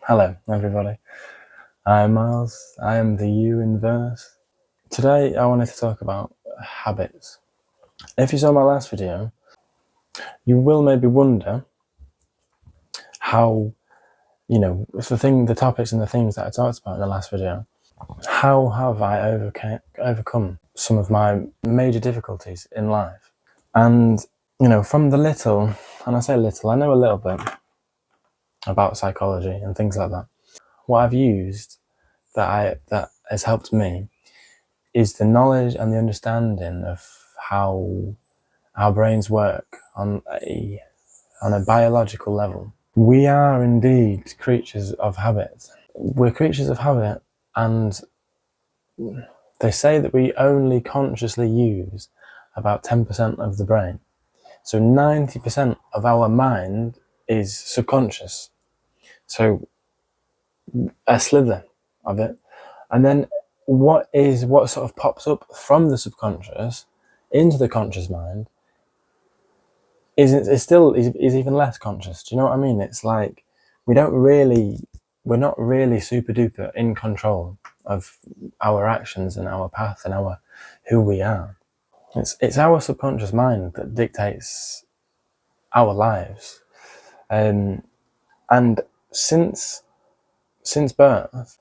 Hello, everybody. I'm Miles. I am the you in verse. Today, I wanted to talk about habits. If you saw my last video, you will maybe wonder how, the topics and the themes that I talked about in the last video, how have I overcome some of my major difficulties in life? And, from the little, and I say little, I know a little bit about psychology and things like that. What I've used that has helped me is the knowledge and the understanding of how our brains work on a biological level. We are indeed creatures of habit. We're creatures of habit, and they say that we only consciously use about 10% of the brain. So 90% of our mind is subconscious. So a slither of it. And then what sort of pops up from the subconscious into the conscious mind is even less conscious. Do you know what I mean? It's like we're not really super duper in control of our actions and our path and who we are. It's our subconscious mind that dictates our lives, and since birth,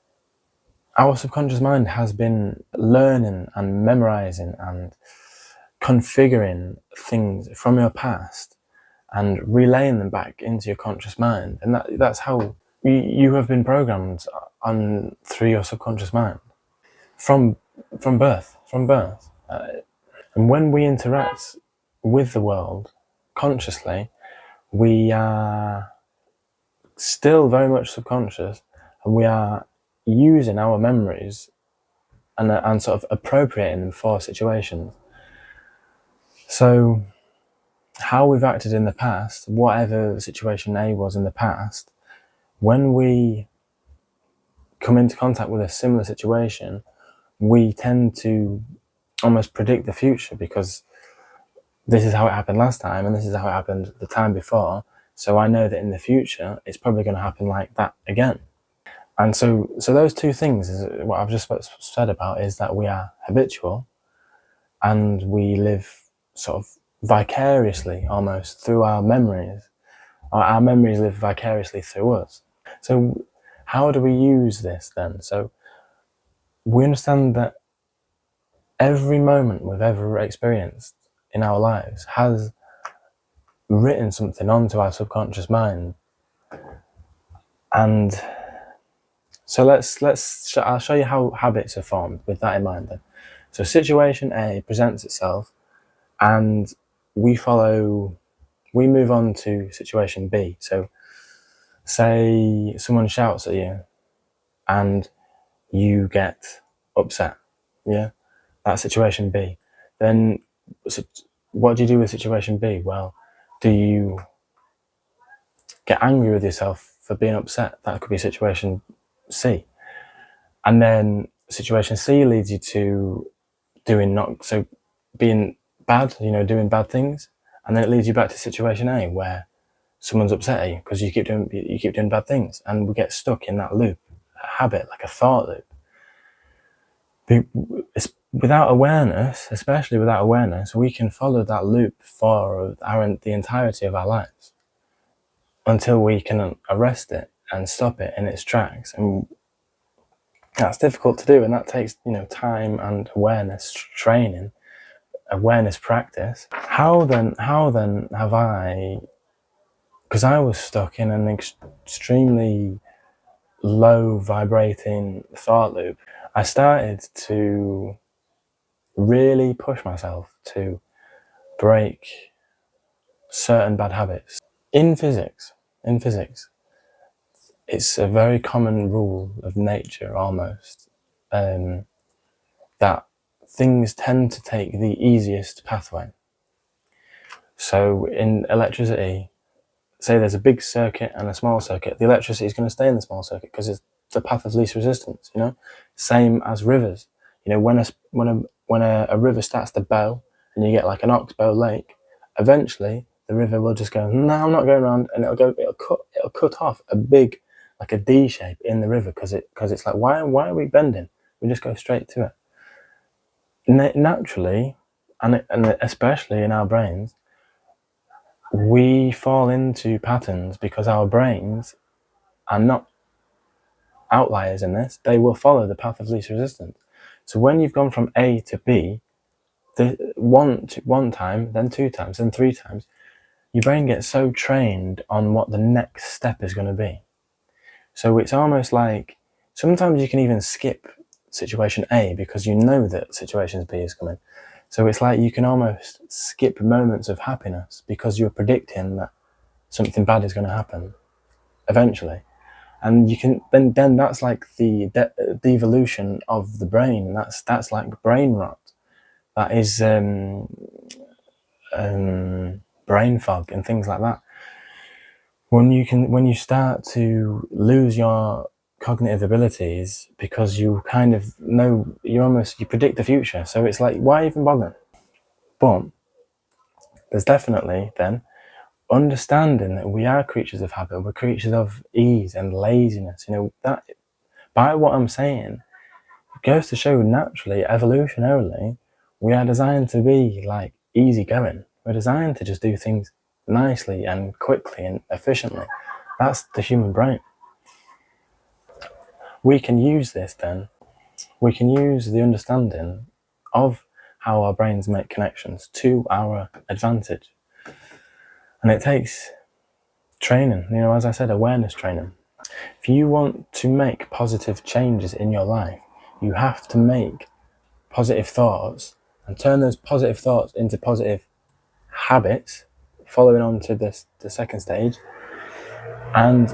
our subconscious mind has been learning and memorizing and configuring things from your past and relaying them back into your conscious mind. And that's how you have been programmed through your subconscious mind from birth. And when we interact with the world consciously, we are still very much subconscious, and we are using our memories and sort of appropriating them for situations. So how we've acted in the past, whatever situation A was in the past, when we come into contact with a similar situation, we tend to almost predict the future, because this is how it happened last time and this is how it happened the time before. So I know that in the future, it's probably going to happen like that again. And so those two things, is what I've just said about, is that we are habitual and we live sort of vicariously almost through our memories. Our memories live vicariously through us. So how do we use this then? So we understand that every moment we've ever experienced in our lives has written something onto our subconscious mind. And so I'll show you how habits are formed with that in mind then. So situation A presents itself, and we move on to situation B. So say someone shouts at you and you get upset. Yeah, that's situation B. Then what do you do with situation B? Well, do you get angry with yourself for being upset? That could be situation C. And then situation C leads you to being bad, doing bad things. And then it leads you back to situation A, where someone's upset at you because you keep doing bad things, and we get stuck in that loop, a habit, like a thought loop. Without awareness, especially without awareness, we can follow that loop for the entirety of our lives until we can arrest it and stop it in its tracks. And that's difficult to do, and that takes time and awareness training, awareness practice. How then have I, because I was stuck in an extremely low vibrating thought loop, I started to really push myself to break certain bad habits. In physics, it's a very common rule of nature almost, that things tend to take the easiest pathway. So in electricity, say there's a big circuit and a small circuit, the electricity is going to stay in the small circuit because it's the path of least resistance. Same as rivers. When a river starts to bow and you get like an oxbow lake, eventually the river will just go, no, I'm not going around, and it'll cut off a big like a D shape in the river, because it's like, why are we bending? We just go straight to it. Naturally, and especially in our brains, we fall into patterns because our brains are not outliers in this. They will follow the path of least resistance. So when you've gone from A to B, one time, then 2 times, then 3 times, your brain gets so trained on what the next step is going to be. So it's almost like sometimes you can even skip situation A because you know that situation B is coming. So it's like you can almost skip moments of happiness because you're predicting that something bad is going to happen eventually. And you can then that's like the devolution of the brain. That's like brain rot. That is brain fog and things like that. When you start to lose your cognitive abilities because you kind of know, you predict the future. So it's like, why even bother? But there's definitely then understanding that we are creatures of habit. We're creatures of ease and laziness. That by what I'm saying, it goes to show naturally, evolutionarily, we are designed to be like easygoing. We're designed to just do things nicely and quickly and efficiently. That's the human brain. We can use this then. We can use the understanding of how our brains make connections to our advantage. And it takes training, as I said, awareness training. If you want to make positive changes in your life, you have to make positive thoughts and turn those positive thoughts into positive habits, following on to the second stage. And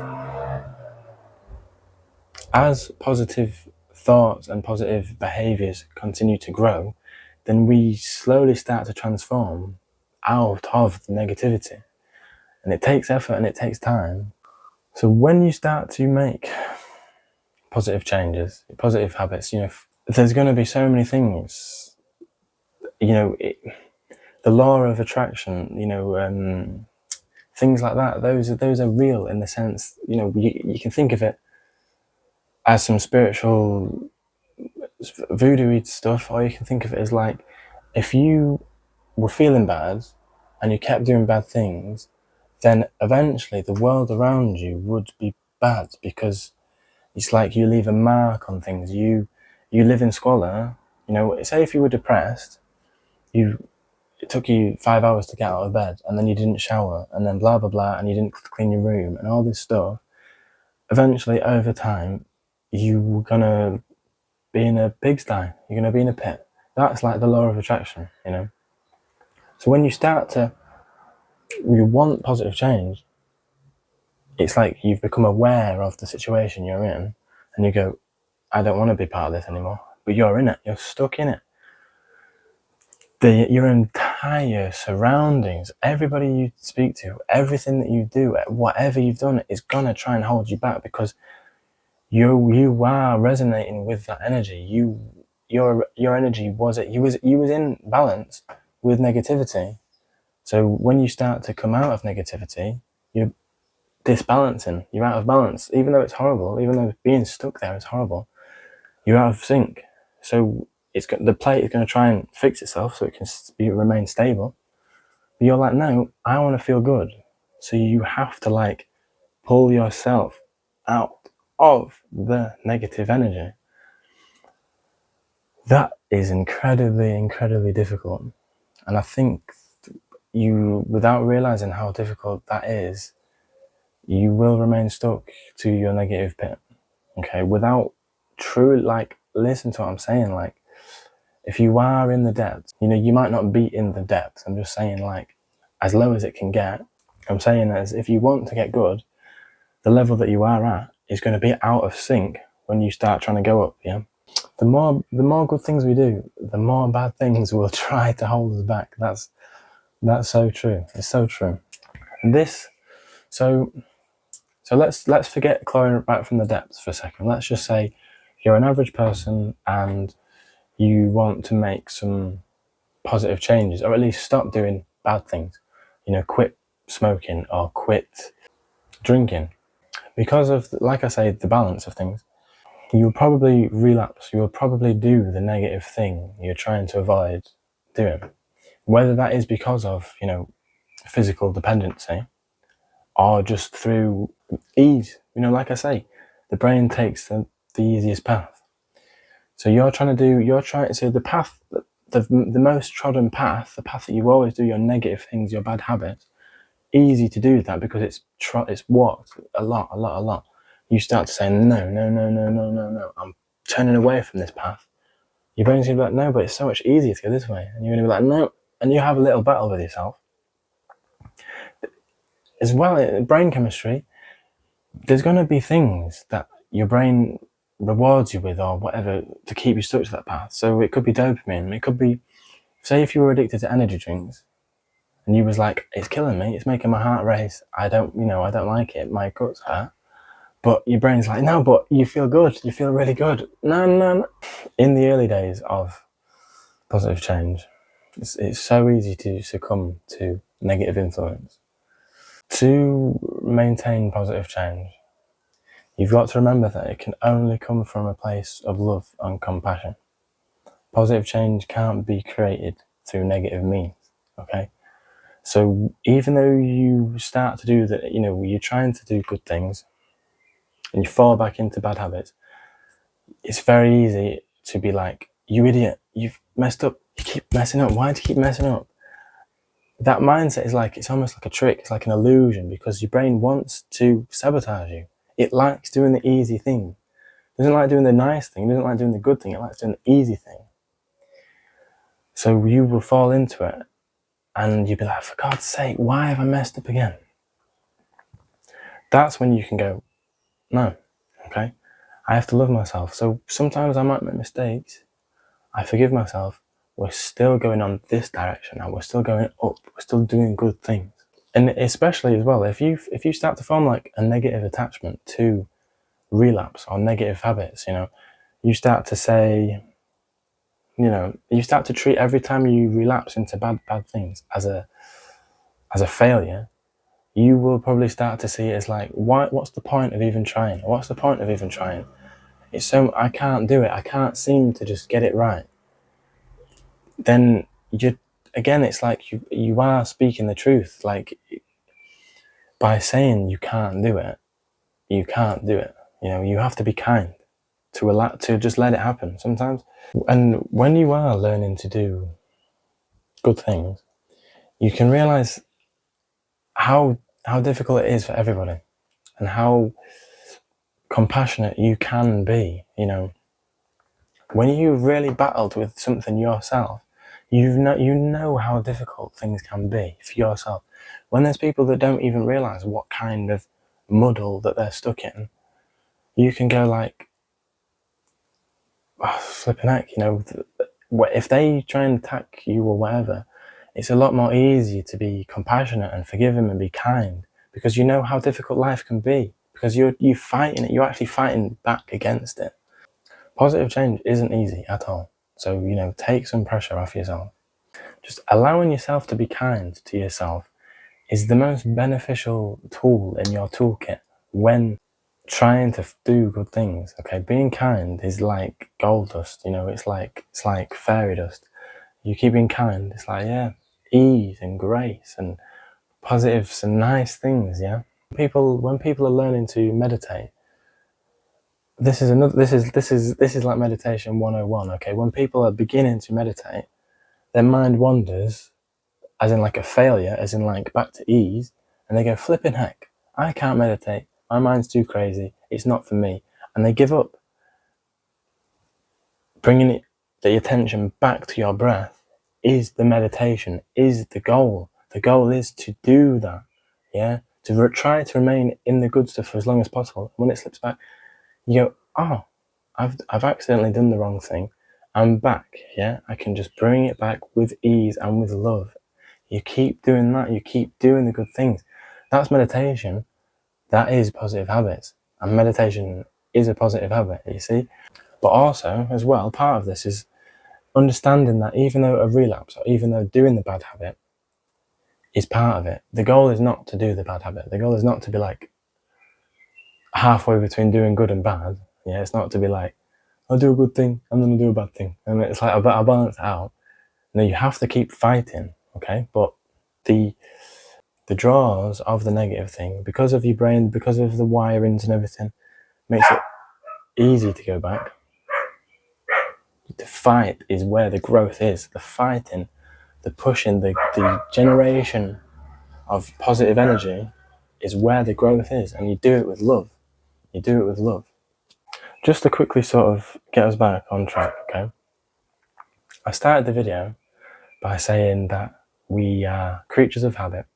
as positive thoughts and positive behaviors continue to grow, then we slowly start to transform out of the negativity. And it takes effort and it takes time. So when you start to make positive changes, positive habits, there's going to be so many things, the law of attraction, things like that. Those are real in the sense, you can think of it as some spiritual voodoo stuff, or you can think of it as like, if you were feeling bad and you kept doing bad things, then eventually the world around you would be bad, because it's like you leave a mark on things. You live in squalor. Say if you were depressed, it took you 5 hours to get out of bed, and then you didn't shower, and then blah blah blah, and you didn't clean your room and all this stuff. Eventually, over time, you're gonna be in a pigsty. You're gonna be in a pit. That's like the law of attraction, So when you want positive change, it's like you've become aware of the situation you're in, and you go, I don't want to be part of this anymore. But you're in it. You're stuck in it. Your entire surroundings, everybody you speak to, everything that you do, whatever you've done, is gonna try and hold you back, because you are resonating with that energy. Your energy was in balance with negativity. So when you start to come out of negativity, you're disbalancing. You're out of balance, even though it's horrible. Even though being stuck there is horrible, you're out of sync. So the plate is going to try and fix itself so it can remain stable. But you're like, no, I want to feel good. So you have to pull yourself out of the negative energy. That is incredibly, incredibly difficult. And I think without realizing how difficult that is, you will remain stuck to your negative pit. Okay, without listen to what I'm saying. If you are in the depths, you might not be in the depths. I'm just saying, as low as it can get. I'm saying as if you want to get good, the level that you are at is going to be out of sync when you start trying to go up. Yeah. The more good things we do, the more bad things will try to hold us back. That's so true. It's so true. And so let's forget clawing back from the depths for a second. Let's just say you're an average person and you want to make some positive changes, or at least stop doing bad things. Quit smoking or quit drinking. because of, like I say, the balance of things, you will probably relapse. You will probably do the negative thing you're trying to avoid doing. Whether that is because of, physical dependency, or just through ease. Like I say, the brain takes the easiest path. So the path, the most trodden path, the path that you always do your negative things, your bad habits, easy to do that because it's walked a lot. You start to say, no, I'm turning away from this path. Your brain's going to be like, no, but it's so much easier to go this way. And you're going to be like, no. And you have a little battle with yourself. As well, in brain chemistry, there's going to be things that your brain rewards you with or whatever to keep you stuck to that path. So it could be dopamine. It could be, say if you were addicted to energy drinks and you was like, it's killing me, it's making my heart race, I don't like it, my guts hurt. But your brain's like, no, but you feel good, you feel really good. No. In the early days of positive change, it's so easy to succumb to negative influence. To maintain positive change, you've got to remember that it can only come from a place of love and compassion. Positive change can't be created through negative means, okay? So even though you start to do that, you're trying to do good things and you fall back into bad habits, it's very easy to be like, you idiot, you've messed up, you keep messing up, why do you keep messing up? That mindset is like, it's almost like a trick, it's like an illusion, because your brain wants to sabotage you. It likes doing the easy thing. It doesn't like doing the nice thing, it doesn't like doing the good thing, it likes doing the easy thing. So you will fall into it and you'll be like, for God's sake, why have I messed up again? That's when you can go, no, okay, I have to love myself. So sometimes I might make mistakes, I forgive myself, we're still going on this direction now, we're still going up, we're still doing good things. And especially as well, if you start to form like a negative attachment to relapse or negative habits, you start to say, you start to treat every time you relapse into bad things as a failure, you will probably start to see it as like, what's the point of even trying? What's the point of even trying? I can't do it. I can't seem to just get it right. Then it's like you are speaking the truth. Like, by saying you can't do it, you can't do it. You have to be kind to just let it happen sometimes. And when you are learning to do good things, you can realize how difficult it is for everybody and how compassionate you can be. When you've really battled with something yourself, you know how difficult things can be for yourself. When there's people that don't even realize what kind of muddle that they're stuck in, you can go like, oh, flipping heck, if they try and attack you or whatever, it's a lot more easy to be compassionate and forgive them and be kind, because you know how difficult life can be, because you're fighting it, you're actually fighting back against it. Positive change isn't easy at all. So, take some pressure off yourself. Just allowing yourself to be kind to yourself is the most beneficial tool in your toolkit when trying to do good things. Okay, being kind is like gold dust. It's like fairy dust. You keep being kind, it's like, yeah, ease and grace and positives and nice things. Yeah, when people are learning to meditate, this is like meditation 101. Okay, when people are beginning to meditate, their mind wanders, as in like a failure, as in like back to ease, and they go, flipping heck, I can't meditate, my mind's too crazy, it's not for me, and they give up. Bringing the attention back to your breath is the meditation, is the goal. The goal is to do that, yeah, to try to remain in the good stuff for as long as possible. When it slips back, you go, oh, I've accidentally done the wrong thing, I'm back, yeah, I can just bring it back with ease and with love. You keep doing that, you keep doing the good things. That's meditation. That is positive habits. And meditation is a positive habit, you see. But also, as well, part of this is understanding that even though a relapse, or even though doing the bad habit is part of it, the goal is not to do the bad habit. The goal is not to be like, halfway between doing good and bad. Yeah, it's not to be like, I'll do a good thing and then I'll do a bad thing. And it's like, I'll balance it out. No, you have to keep fighting, okay? But the draws of the negative thing, because of your brain, because of the wirings and everything, makes it easy to go back. The fight is where the growth is. The fighting, the pushing, the generation of positive energy is where the growth is. And you do it with love. You do it with love. Just to quickly sort of get us back on track, okay? I started the video by saying that we are creatures of habit.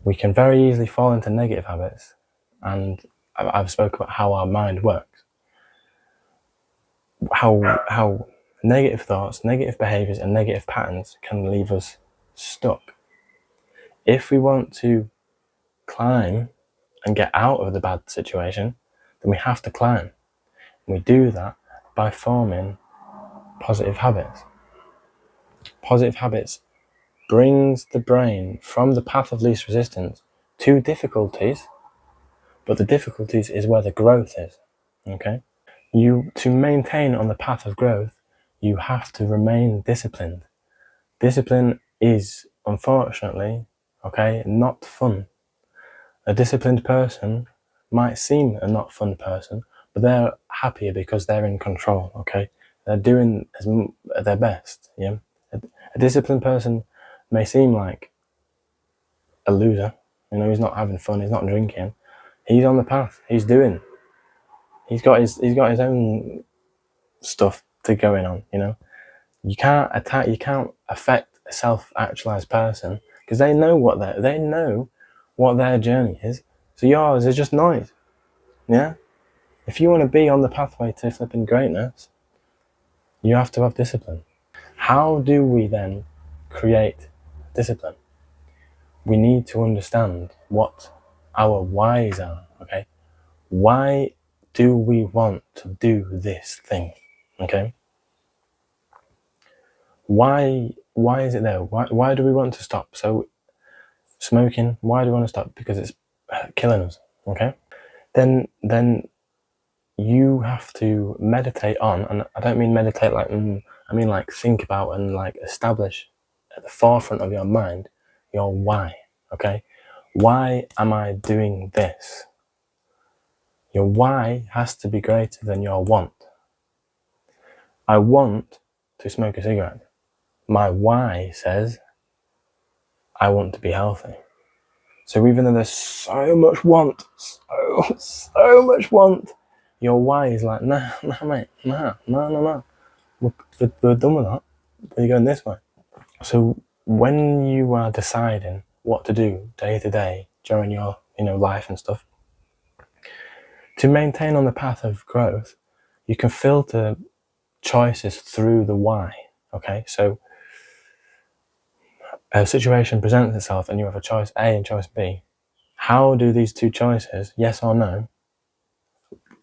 We can very easily fall into negative habits, and I've spoken about how our mind works, how negative thoughts, negative behaviors, and negative patterns can leave us stuck. If we want to climb and get out of the bad situation, then we have to climb. We do that by forming positive habits. Positive habits brings the brain from the path of least resistance to difficulties, but the difficulties is where the growth is, okay? To maintain on the path of growth, you have to remain disciplined. Discipline is, unfortunately, okay, not fun. A disciplined person might seem a not fun person, but they're happier because they're in control, okay? They're doing their best, yeah? A disciplined person may seem like a loser, he's not having fun, he's not drinking. He's on the path, he's got his own stuff to going on, You can't affect a self-actualized person because they know what their journey is. So yours is just noise. Yeah? If you want to be on the pathway to flipping greatness, you have to have discipline. How do we then create discipline? We need to understand what our whys are, okay? Why do we want to do this thing, okay? Why is it there? Why do we want to stop? So smoking, why do we want to stop? Because it's killing us, okay? Then you have to meditate on, and I don't mean meditate like, I mean like think about and like establish at the forefront of your mind your why, okay? Why am I doing this? Your why has to be greater than your want. I want to smoke a cigarette. My why says I want to be healthy. So even though there's so much want, so much want, your why is like, nah, mate, nah. We're done with that. We're going this way. So when you are deciding what to do day to day during your, life and stuff, to maintain on the path of growth, you can filter choices through the why. Okay, so a situation presents itself and you have a choice A and choice B. How do these two choices, yes or no,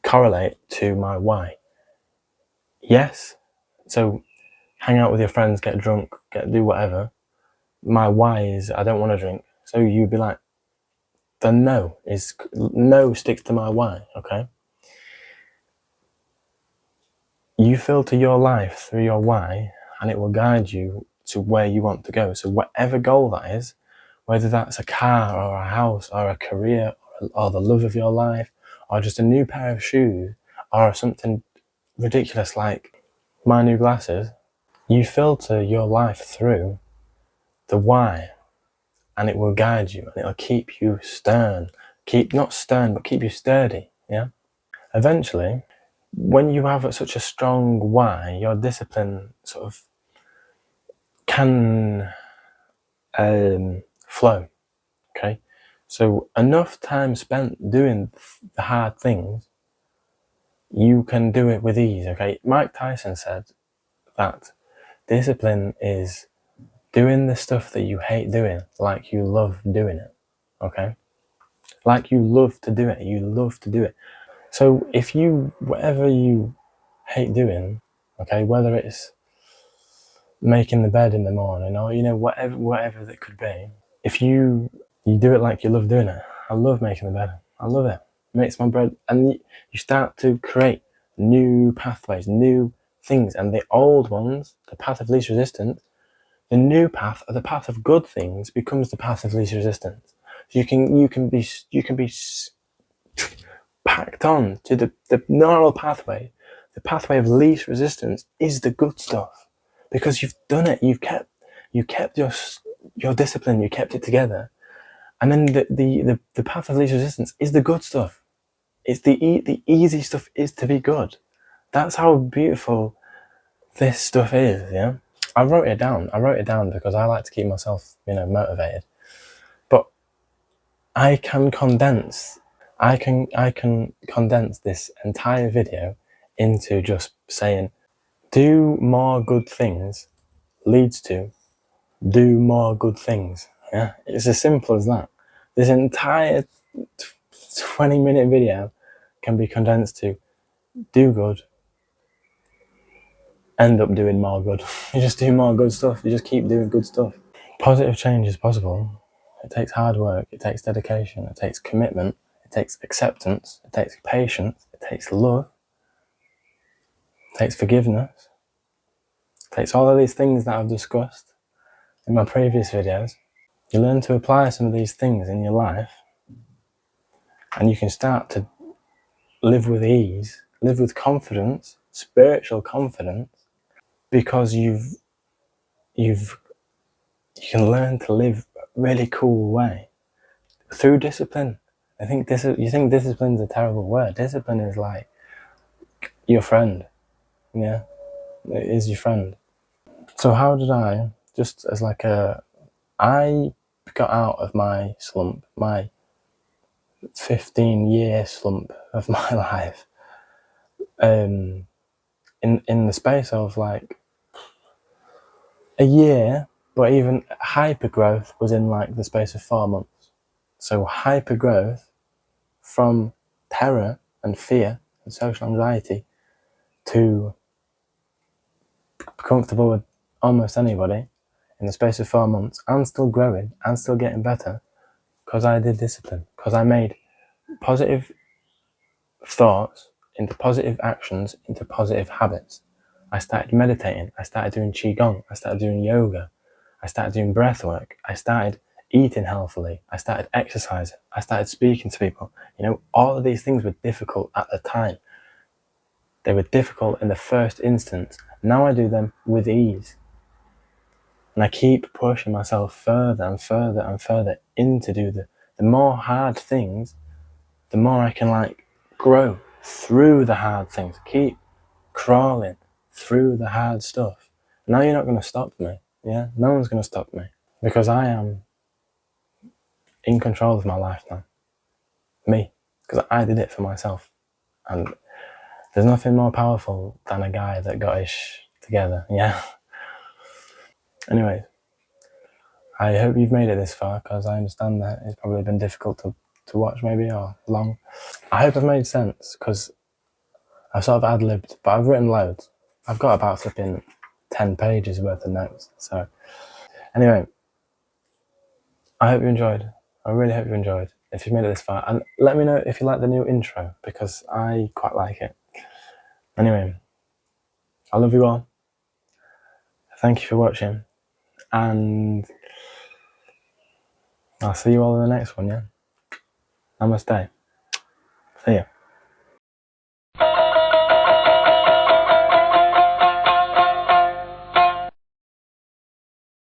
correlate to my why? Yes, so hang out with your friends, get drunk, do whatever. My why is I don't want to drink. So you'd be like, the no sticks to my why, okay? You filter your life through your why and it will guide you to where you want to go. So whatever goal that is, whether that's a car or a house or a career or the love of your life or just a new pair of shoes or something ridiculous like my new glasses, you filter your life through the why and it will guide you and it'll keep you not stern, but keep you sturdy, yeah? Eventually, when you have such a strong why, your discipline sort of can flow, okay? So enough time spent doing the hard things, you can do it with ease, okay? Mike Tyson said that discipline is doing the stuff that you hate doing like you love doing it, okay? Like you love to do it. So if whatever you hate doing, okay, whether it's making the bed in the morning or, whatever that could be, if you do it like you love doing it. I love making the bed. I love it. makes my bread, and you start to create new pathways, new things, and the old ones, the path of least resistance, the new path, or the path of good things, becomes the path of least resistance. So you can be packed on to the normal pathway. The pathway of least resistance is the good stuff, because you've done it. You kept your discipline. You kept it together, and then the path of least resistance is the good stuff. It's the easy stuff is to be good. That's how beautiful this stuff is. Yeah, I wrote it down. I wrote it down because I like to keep myself, motivated. But I can condense this entire video into just saying, do more good things leads to do more good things. Yeah, it's as simple as that. This entire 20-minute video can be condensed to do good, end up doing more good. You just do more good stuff. You just keep doing good stuff. Positive change is possible. It takes hard work. It takes dedication. It takes commitment. It takes acceptance. It takes patience. It takes love. It takes forgiveness. It takes all of these things that I've discussed in my previous videos. You learn to apply some of these things in your life, and you can start to live with ease, live with confidence, spiritual confidence, because you can learn to live a really cool way through discipline. You think discipline's a terrible word. Discipline is like your friend. Yeah, it is your friend. So how did I, just as like I got out of my slump, my 15-year slump of my life, in the space of like a year, but even hyper growth was in like the space of 4 months. So hyper growth from terror and fear and social anxiety to comfortable with almost anybody in the space of 4 months, and still growing and still getting better, because I did discipline, because I made positive thoughts into positive actions, into positive habits. I started meditating. I started doing qigong. I started doing yoga. I started doing breath work. I started eating healthily. I started exercising. I started speaking to people. All of these things were difficult at the time. They were difficult in the first instance. Now I do them with ease. And I keep pushing myself further and further and further into do the more hard things, the more I can grow through the hard things. Keep crawling through the hard stuff. Now you're not going to stop me. Yeah, no one's going to stop me, because I am in control of my life now. Me, because I did it for myself, and there's nothing more powerful than a guy that got his together. Yeah. Anyway, I hope you've made it this far, because I understand that it's probably been difficult to watch, maybe, or long. I hope I've made sense, because I've sort of ad-libbed, but I've written loads. I've got about flipping 10 pages worth of notes. So anyway, I hope you enjoyed. I really hope you enjoyed, if you've made it this far. And let me know if you like the new intro, because I quite like it. Anyway, I love you all. Thank you for watching. And I'll see you all in the next one, yeah? Namaste. See ya.